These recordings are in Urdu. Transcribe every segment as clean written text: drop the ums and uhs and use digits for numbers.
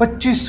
25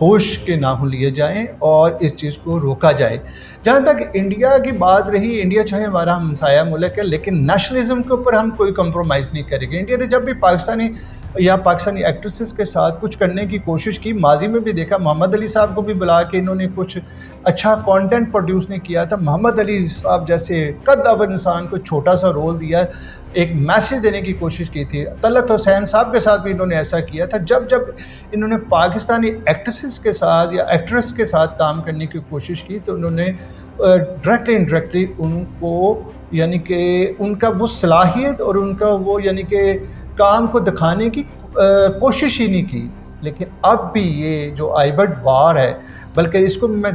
ہوش کے ناخن لیے جائیں اور اس چیز کو روکا جائے۔ جہاں تک انڈیا کی بات رہی، انڈیا چاہے ہمارا ہمسایہ ملک ہے لیکن نیشنلزم کے اوپر ہم کوئی کمپرومائز نہیں کریں گے۔ انڈیا نے جب بھی پاکستانی ایکٹریسز کے ساتھ کچھ کرنے کی کوشش کی، ماضی میں بھی دیکھا، محمد علی صاحب کو بھی بلا کے انہوں نے کچھ اچھا کانٹینٹ پروڈیوس نہیں کیا تھا، محمد علی صاحب جیسے قد اول انسان کو چھوٹا سا رول دیا، ایک میسیج دینے کی کوشش کی تھی۔ طلعت حسین صاحب کے ساتھ بھی انہوں نے ایسا کیا تھا۔ جب انہوں نے پاکستانی ایکٹریسز کے ساتھ یا ایکٹریس کے ساتھ کام کرنے کی کوشش کی تو انہوں نے ڈائریکٹلی انڈائریکٹلی ان کو یعنی کہ ان کا وہ صلاحیت اور ان کا وہ یعنی کہ کام کو دکھانے کی کوشش ہی نہیں کی۔ لیکن اب بھی یہ جو آئیبٹ وار ہے، بلکہ اس کو میں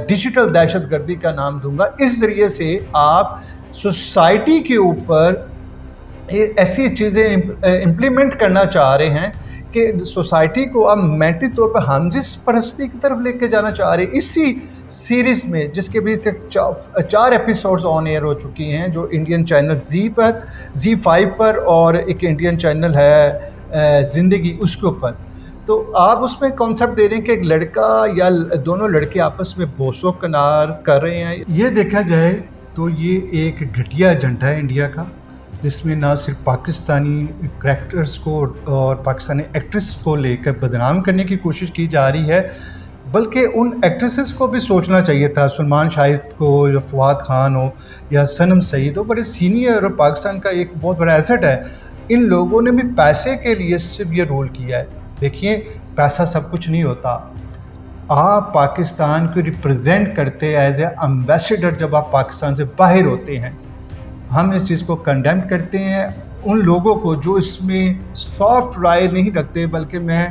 ڈیجیٹل دہشت گردی کا نام دوں گا، اس ذریعے سے آپ سوسائٹی کے اوپر ایسی چیزیں امپلیمنٹ کرنا چاہ رہے ہیں کہ سوسائٹی کو اب مینٹلی طور پر ہمجنس پرستی کی طرف لے کے جانا چاہ رہے ہیں۔ اسی سیریز میں جس کے بھی تک 4 ایپیسوڈز آن ایئر ہو چکی ہیں، جو انڈین چینل زی5 پر اور ایک انڈین چینل ہے زندگی، اس کے اوپر، تو آپ اس میں کانسیپٹ دے رہے ہیں کہ ایک لڑکا یا دونوں لڑکے آپس میں بوس و کنار کر رہے ہیں۔ یہ دیکھا جائے تو یہ ایک گھٹیا ایجنڈا ہے انڈیا کا، جس میں نہ صرف پاکستانی کریکٹرز کو اور پاکستانی ایکٹریس کو لے کر بدنام کرنے کی کوشش کی جا رہی ہے، بلکہ ان ایکٹریسز کو بھی سوچنا چاہیے تھا، سلمان شاہد کو یا فواد خان ہو یا صنم سعید ہو، بڑے سینئر اور پاکستان کا ایک بہت بڑا ایسٹ ہے، ان لوگوں نے بھی پیسے کے لیے صرف یہ رول کیا ہے۔ دیکھیے، پیسہ سب کچھ نہیں ہوتا، آپ پاکستان کو ریپرزینٹ کرتے ایز اے امبیسڈر جب آپ پاکستان سے باہر ہوتے ہیں۔ ہم اس چیز کو کنڈیم کرتے ہیں، ان لوگوں کو جو اس میں سافٹ رائے نہیں رکھتے، بلکہ میں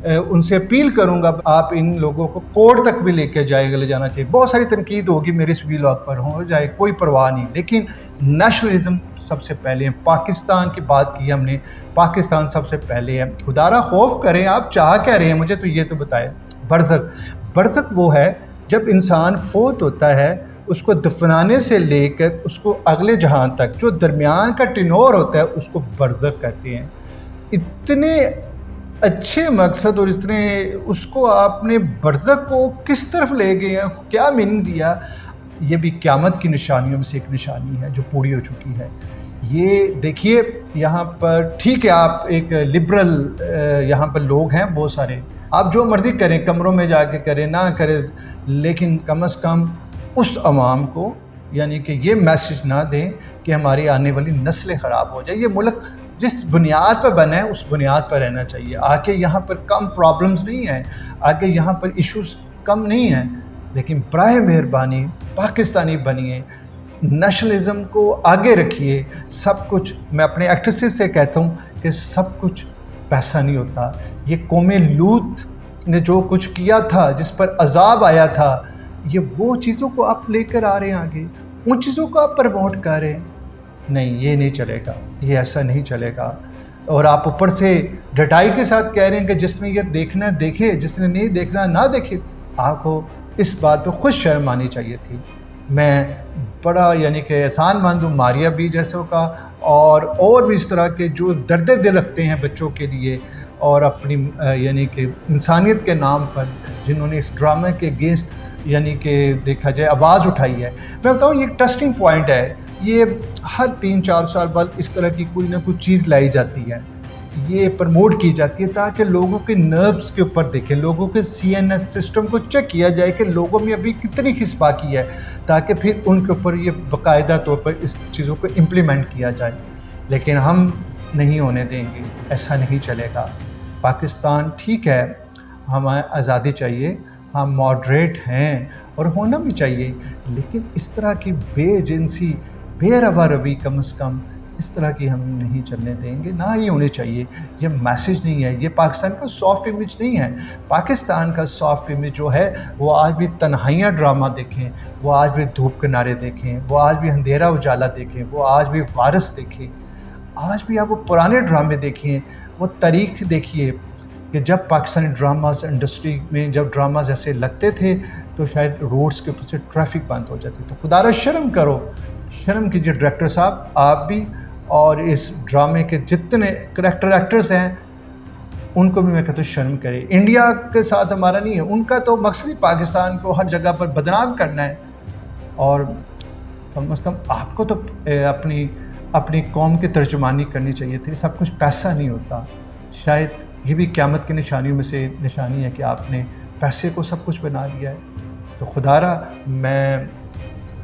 ان سے اپیل کروں گا آپ ان لوگوں کو کورٹ تک بھی لے جانا چاہیے۔ بہت ساری تنقید ہوگی میرے اس ویلاگ پر، ہو جائے کوئی پرواہ نہیں، لیکن نیشنلزم سب سے پہلے ہے۔ پاکستان کی بات کی ہم نے، پاکستان سب سے پہلے ہے۔ خدا را خوف کریں، آپ چاہ کیا رہے ہیں مجھے تو یہ تو بتائیں۔ برزخ وہ ہے جب انسان فوت ہوتا ہے، اس کو دفنانے سے لے کر اس کو اگلے جہان تک جو درمیان کا ٹینور ہوتا ہے اس کو برزخ کہتے ہیں۔ اتنے اچھے مقصد اور اس کو آپ نے برزخ کو کس طرف لے گئے ہیں، کیا میننگ دیا؟ یہ بھی قیامت کی نشانیوں میں سے ایک نشانی ہے جو پوری ہو چکی ہے۔ یہ دیکھیے، یہاں پر ٹھیک ہے آپ ایک لبرل یہاں پر لوگ ہیں بہت سارے، آپ جو مرضی کریں، کمروں میں جا کے کریں نہ کریں، لیکن کم از کم اس عوام کو یعنی کہ یہ میسیج نہ دیں کہ ہماری آنے والی نسلیں خراب ہو جائیں۔ یہ ملک جس بنیاد پر بنا ہے اس بنیاد پر رہنا چاہیے۔ آگے یہاں پر کم پرابلمز نہیں ہیں، آگے یہاں پر ایشوز کم نہیں ہیں، لیکن برائے مہربانی پاکستانی بنیے، نیشنلزم کو آگے رکھیے۔ سب کچھ، میں اپنے ایکٹریسز سے کہتا ہوں کہ سب کچھ پیسہ نہیں ہوتا۔ یہ قوم لوط نے جو کچھ کیا تھا، جس پر عذاب آیا تھا، یہ وہ چیزوں کو آپ لے کر آ رہے ہیں آگے، ان چیزوں کو آپ پروموٹ کر رہے ہیں۔ نہیں، یہ نہیں چلے گا، یہ ایسا نہیں چلے گا۔ اور آپ اوپر سے ڈٹائی کے ساتھ کہہ رہے ہیں کہ جس نے یہ دیکھنا دیکھے، جس نے نہیں دیکھنا نہ دیکھے۔ آپ کو اس بات پہ خود شرم آنی چاہیے تھی۔ میں بڑا یعنی کہ احسان مند ہوں ماریا بی جیسوں کا اور بھی اس طرح کے جو درد دل رکھتے ہیں بچوں کے لیے اور اپنی یعنی کہ انسانیت کے نام پر، جنہوں نے اس ڈرامے کے اگینسٹ یعنی کہ دیکھا جائے آواز اٹھائی ہے۔ میں بتاؤں یہ ٹیسٹنگ پوائنٹ ہے، یہ ہر 3-4 سال بعد اس طرح کی کوئی نہ کوئی چیز لائی جاتی ہے، یہ پروموٹ کی جاتی ہے تاکہ لوگوں کے نروز کے اوپر دیکھیں، لوگوں کے CNS سسٹم کو چیک کیا جائے کہ لوگوں میں ابھی کتنی حص باقی ہے، تاکہ پھر ان کے اوپر یہ باقاعدہ طور پر اس چیزوں کو امپلیمنٹ کیا جائے۔ لیکن ہم نہیں ہونے دیں گے، ایسا نہیں چلے گا۔ پاکستان ٹھیک ہے، ہمیں آزادی چاہیے، ہم ماڈریٹ ہیں اور ہونا بھی چاہیے، لیکن اس طرح کی بے جنسی، بے روا روی کم از کم اس طرح کی ہم نہیں چلنے دیں گے، نہ ہی ہونی چاہیے۔ یہ میسیج نہیں ہے، یہ پاکستان کا سافٹ امیج نہیں ہے۔ پاکستان کا سافٹ امیج جو ہے وہ آج بھی تنہائیاں ڈرامہ دیکھیں، وہ آج بھی دھوپ کنارے دیکھیں، وہ آج بھی اندھیرا اجالا دیکھیں، وہ آج بھی وارث دیکھیں، آج بھی آپ وہ پرانے ڈرامے دیکھیں، وہ تاریخ دیکھیے کہ جب پاکستانی ڈراماز انڈسٹری میں جب ڈراماز ایسے لگتے تھے تو شاید روڈز کے اوپر سے ٹریفک بند ہو جاتی۔ تو خدا را شرم کرو، شرم کیجیے ڈائریکٹر صاحب، آپ بھی اور اس ڈرامے کے جتنے کریکٹر ایکٹرز ہیں ان کو بھی میں کہتا ہوں شرم کرے. انڈیا کے ساتھ ہمارا نہیں ہے، ان کا تو مقصد ہی پاکستان کو ہر جگہ پر بدنام کرنا ہے. اور کم از کم آپ کو تو اپنی قوم کی ترجمانی کرنی چاہیے تھی. سب کچھ پیسہ نہیں ہوتا. شاید یہ بھی قیامت کی نشانیوں میں سے نشانی ہے کہ آپ نے پیسے کو سب کچھ بنا لیا ہے. تو خدا را میں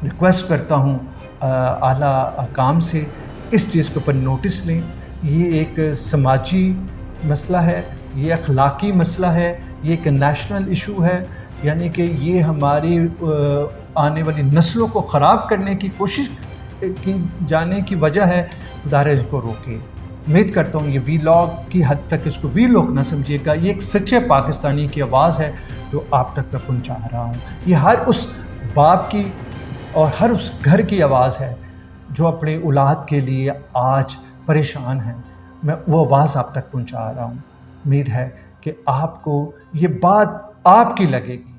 ریکویسٹ کرتا ہوں اعلیٰ حکام سے اس چیز کے اوپر نوٹس لیں. یہ ایک سماجی مسئلہ ہے، یہ اخلاقی مسئلہ ہے، یہ ایک نیشنل ایشو ہے. یعنی کہ یہ ہماری آنے والی نسلوں کو خراب کرنے کی کوشش کی جانے کی وجہ ہے. خدا را اس کو روکے. امید کرتا ہوں یہ وی لاگ کی حد تک اس کو وی لاگ نہ سمجھیے گا، یہ ایک سچے پاکستانی کی آواز ہے جو آپ تک میں پہنچا رہا ہوں. یہ ہر اس باپ کی اور ہر اس گھر کی آواز ہے جو اپنے اولاد کے لیے آج پریشان ہیں. میں وہ آواز آپ تک پہنچا رہا ہوں. امید ہے کہ آپ کو یہ بات آپ کی لگے گی.